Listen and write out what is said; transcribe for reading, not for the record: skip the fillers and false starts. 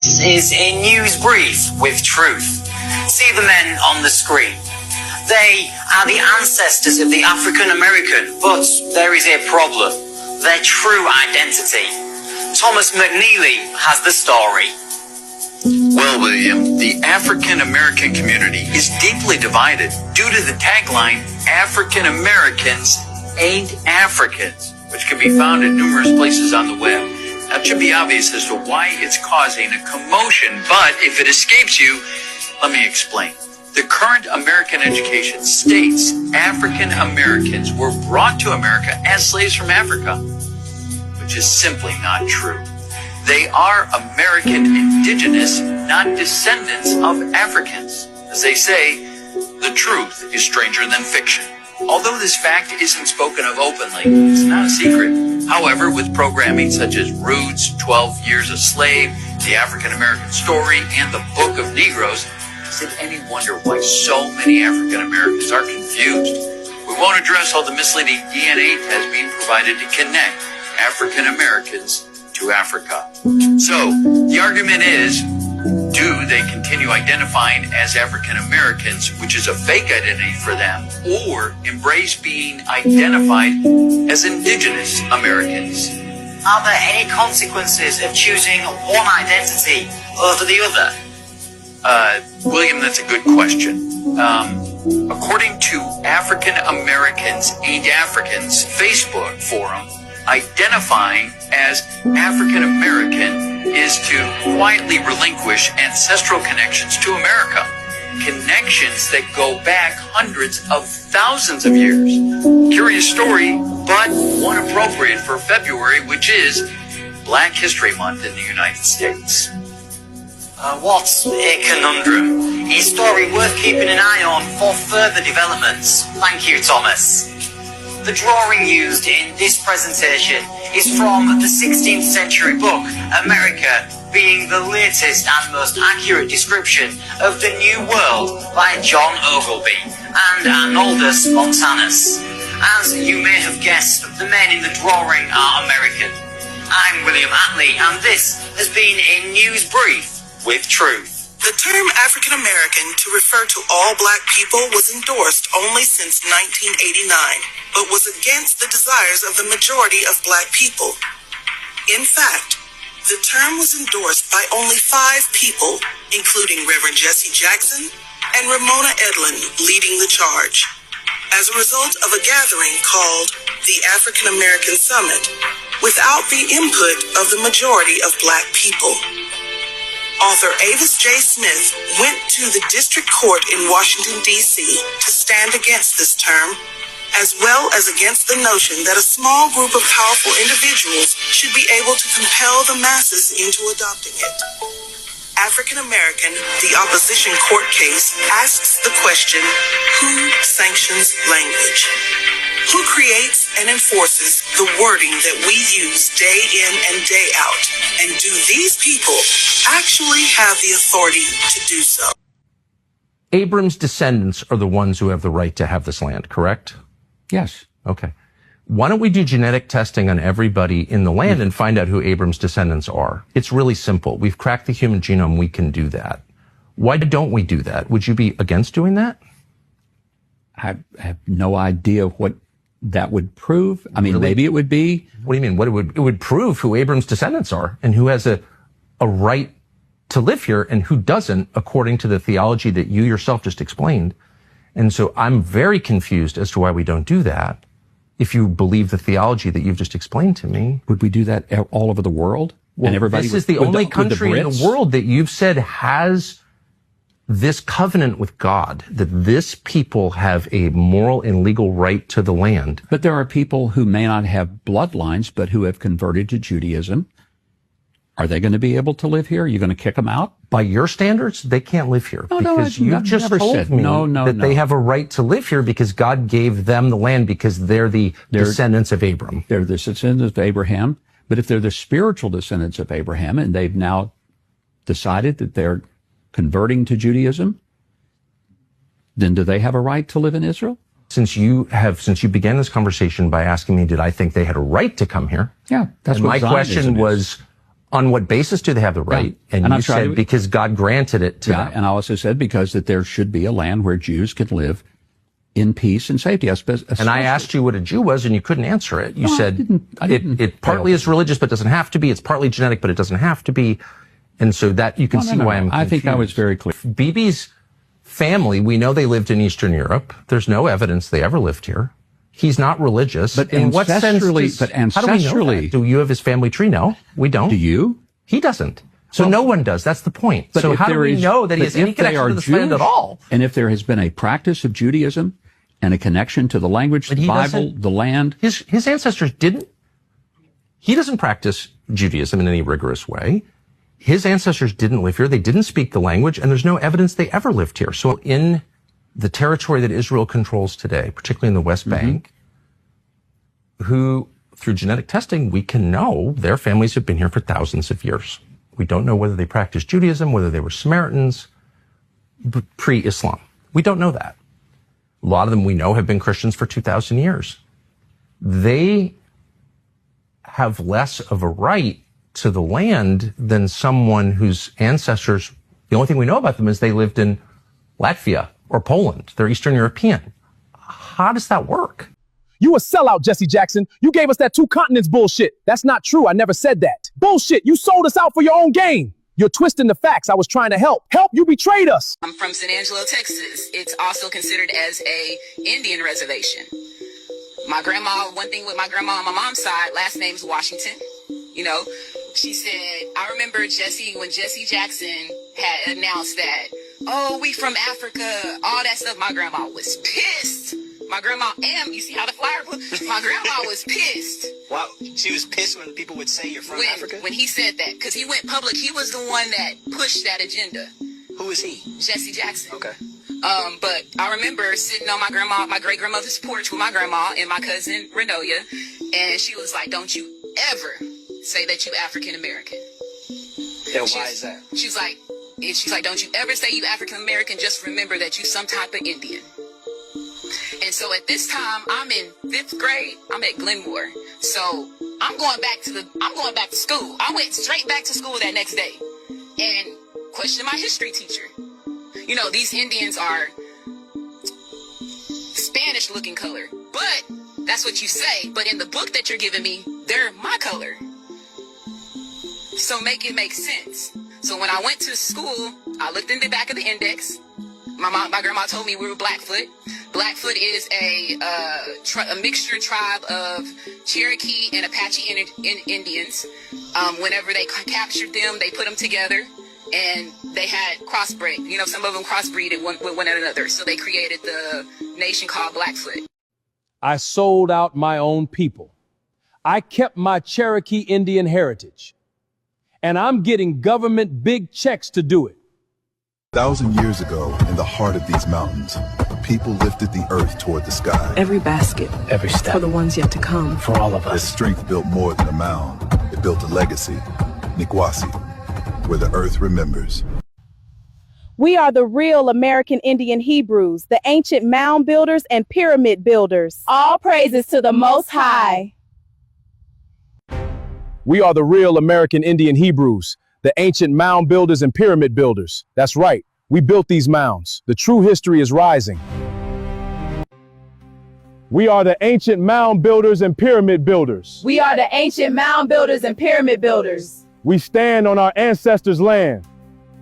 Is a news brief with truth. See the men on the screen. They are the ancestors of the African American, but there is a problem. Their true identity. Thomas McNeely has the story. Well, William, the African American community is deeply divided due to the tagline, African Americans ain't Africans, which can be found in numerous places on the web. That should be obvious as to why it's causing a commotion, but if it escapes you, let me explain. The current American education states African Americans were brought to America as slaves from Africa, which is simply not true. They are American indigenous, not descendants of Africans. As they say, the truth is stranger than fiction. Although this fact isn't spoken of openly, it's not a secret. However, with programming such as Roots, 12 Years a Slave, The African American Story, and The Book of Negroes, is it any wonder why so many African Americans are confused? We won't address all the misleading DNA tests being provided to connect African Americans to Africa. So, the argument is, do they continue identifying as African Americans, which is a fake identity for them, or embrace being identified as Indigenous Americans? Are there any consequences of choosing one identity over the other? William, that's a good question. According to African Americans Ain't Africans Facebook forum, identifying as African American is to quietly relinquish ancestral connections to America. Connections that go back hundreds of thousands of years. Curious story, but one appropriate for February, which is Black History Month in the United States. What a conundrum. A story worth keeping an eye on for further developments. Thank you, Thomas. The drawing used in this presentation is from the 16th century book, America, being the latest and most accurate description of the New World by John Ogilvy and Arnoldus Montanus. As you may have guessed, the men in the drawing are American. I'm William Attlee, and this has been a news brief with truth. The term African American to refer to all black people was endorsed only since 1989, but was against the desires of the majority of black people. In fact, the term was endorsed by only 5 people, including Reverend Jesse Jackson and Ramona Edlin leading the charge, as a result of a gathering called the African American Summit, without the input of the majority of black people. Author Avis J. Smith went to the district court in Washington, D.C. to stand against this term, as well as against the notion that a small group of powerful individuals should be able to compel the masses into adopting it. African American, the opposition court case, asks the question, who sanctions language? Who creates and enforces the wording that we use day in and day out? And do these people actually have the authority to do so? Abram's descendants are the ones who have the right to have this land, correct? Yes. Okay. Why don't we do genetic testing on everybody in the land and find out who Abram's descendants are? It's really simple. We've cracked the human genome. We can do that. Why don't we do that? Would you be against doing that? I have no idea what that would prove. I mean, really? Maybe it would be. What do you mean? It would prove who Abram's descendants are and who has a right to live here and who doesn't, according to the theology that you yourself just explained. And so I'm very confused as to why we don't do that. If you believe the theology that you've just explained to me. Would we do that all over the world? Well, and everybody this is the only country in the world that you've said has this covenant with God, that this people have a moral and legal right to the land. But there are people who may not have bloodlines, but who have converted to Judaism. Are they going to be able to live here? Are you going to kick them out? By your standards, they can't live here. Because you just told me that they have a right to live here because God gave them the land because they're the descendants of Abram. They're the descendants of Abraham. But if they're the spiritual descendants of Abraham and they've now decided that they're converting to Judaism, then do they have a right to live in Israel? Since you began this conversation by asking me, did I think they had a right to come here? Yeah, that's and what my question was, On what basis do they have the right? Yeah. And I'm you said because God granted it to them. And I also said because that there should be a land where Jews can live in peace and safety. And I asked you what a Jew was, and you couldn't answer it. You said I didn't it partly is religious, but doesn't have to be. It's partly genetic, but it doesn't have to be. And so that you can see why I'm confused. I think I was very clear. Bibi's family, we know they lived in Eastern Europe. There's no evidence they ever lived here. He's not religious. But in what sense? How do we know that? Do you have his family tree? No, we don't. Do you? He doesn't. So no one does. That's the point. So how do we know that he has any connection to this land at all? And if there has been a practice of Judaism and a connection to the language, the Bible, the land. His ancestors didn't. He doesn't practice Judaism in any rigorous way. His ancestors didn't live here. They didn't speak the language, and there's no evidence they ever lived here. So in the territory that Israel controls today, particularly in the West Bank, who, through genetic testing, we can know their families have been here for thousands of years. We don't know whether they practiced Judaism, whether they were Samaritans, pre-Islam. We don't know that. A lot of them we know have been Christians for 2,000 years. They have less of a right to the land than someone whose ancestors, the only thing we know about them is they lived in Latvia or Poland. They're Eastern European. How does that work? You a sellout, Jesse Jackson. You gave us that two continents bullshit. That's not true. I never said that. Bullshit. You sold us out for your own gain. You're twisting the facts. I was trying to help. Help, you betrayed us. I'm from San Angelo, Texas. It's also considered as a Indian reservation. My grandma, one thing with my grandma on my mom's side, last name's Washington. You know, she said, I remember when Jesse Jackson had announced that, oh, we from Africa, all that stuff. My grandma was pissed. My grandma, you see how the flyer was? My grandma was pissed. Wow, she was pissed when people would say you're from Africa? When he said that, because he went public. He was the one that pushed that agenda. Who is he? Jesse Jackson. Okay. But I remember sitting on my great-grandmother's porch with my grandma and my cousin Renoya, and she was like, don't you ever say that you African-American. Yeah, why is that? She's like, don't you ever say you African-American, just remember that you some type of Indian. And so at this time, I'm in 5th grade. I'm at Glenmore. So I'm going back to school. I went straight back to school that next day and questioned my history teacher. You know, these Indians are Spanish looking color, but that's what you say. But in the book that you're giving me, they're my color. So make it make sense. So when I went to school, I looked in the back of the index. My grandma told me we were Blackfoot. Blackfoot is a mixture tribe of Cherokee and Apache Indians. Whenever they captured them, they put them together, and they had crossbreed. You know, some of them crossbreeded with one another. So they created the nation called Blackfoot. I sold out my own people. I kept my Cherokee Indian heritage. And I'm getting government big checks to do it. 1,000 years ago, in the heart of these mountains, people lifted the earth toward the sky. Every basket, every step, for the ones yet to come. For all of us. This strength built more than a mound. It built a legacy, Nikwasi, where the earth remembers. We are the real American Indian Hebrews, the ancient mound builders and pyramid builders. All praises to the Most High. We are the real American Indian Hebrews, the ancient mound builders and pyramid builders. That's right. We built these mounds. The true history is rising. We are the ancient mound builders and pyramid builders. We are the ancient mound builders and pyramid builders. We stand on our ancestors' land.